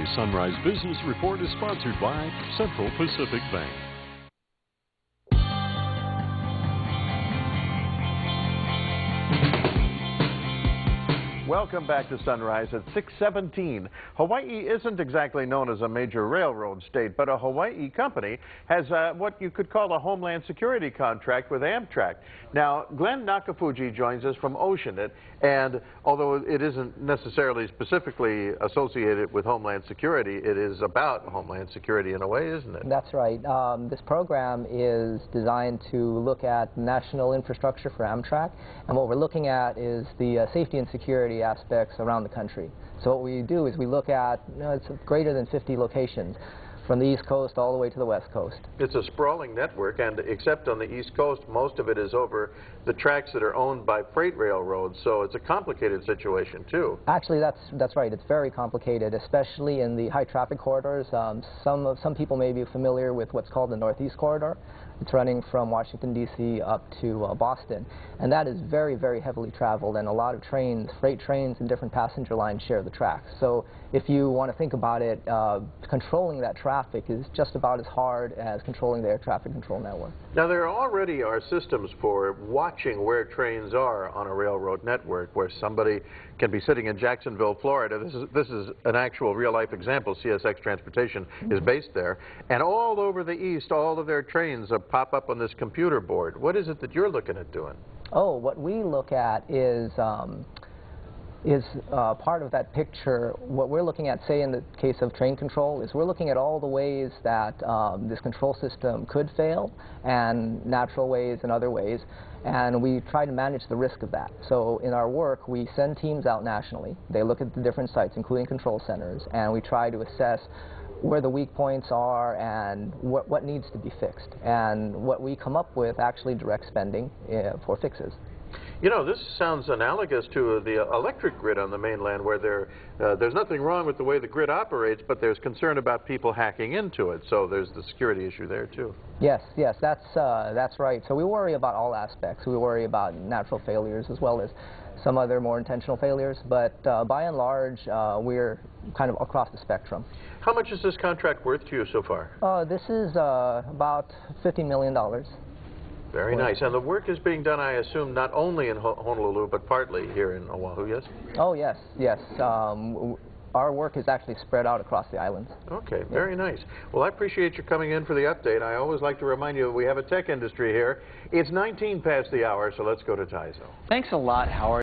Today's Sunrise Business Report is sponsored by Central Pacific Bank. Welcome back to Sunrise at 6:17. Hawaii isn't exactly known as a major railroad state, but a Hawaii company has what you could call a homeland security contract with Amtrak. Now, Glen Nakafuji joins us from Oceanit, and although it isn't necessarily specifically associated with homeland security, it is about homeland security in a way, isn't it? That's right. This program is designed to look at national infrastructure for Amtrak, and what we're looking at is the safety and security aspects around the country. So what we do is we look at, it's greater than 50 locations, from the East Coast all the way to the West Coast. It's a sprawling network, and except on the East Coast, most of it is over the tracks that are owned by freight railroads, so it's a complicated situation, too. Actually, that's right. It's very complicated, especially in the high traffic corridors. Some people may be familiar with what's called the Northeast Corridor. It's running from Washington, D.C. up to Boston, and that is very, very heavily traveled, and a lot of trains, freight trains and different passenger lines share the tracks. So if you want to think about it, controlling that traffic is just about as hard as controlling the air traffic control network. Now, there already are systems for watching where trains are on a railroad network, where somebody can be sitting in Jacksonville, Florida. This is an actual real-life example. CSX Transportation is based there. And all over the East, all of their trains pop up on this computer board. What is it that you're looking at doing? Oh, what we look at is part of that picture. What we're looking at, say in the case of train control, is we're looking at all the ways that this control system could fail, and natural ways and other ways, and we try to manage the risk of that. So in our work, we send teams out nationally. They look at the different sites, including control centers, and we try to assess where the weak points are and what needs to be fixed. And what we come up with actually directs spending for fixes. You know, this sounds analogous to the electric grid on the mainland, where there's nothing wrong with the way the grid operates, but there's concern about people hacking into it. So there's the security issue there, too. Yes, that's right. So we worry about all aspects. We worry about natural failures as well as some other more intentional failures. But by and large, we're kind of across the spectrum. How much is this contract worth to you so far? This is about $50 million. Very nice. And the work is being done, I assume, not only in Honolulu, but partly here in Oahu, yes? Oh, yes, yes. Our work is actually spread out across the islands. Okay, very nice. Well, I appreciate you coming in for the update. I always like to remind you that we have a tech industry here. It's 19 past the hour, so let's go to Taizo. Thanks a lot, Howard.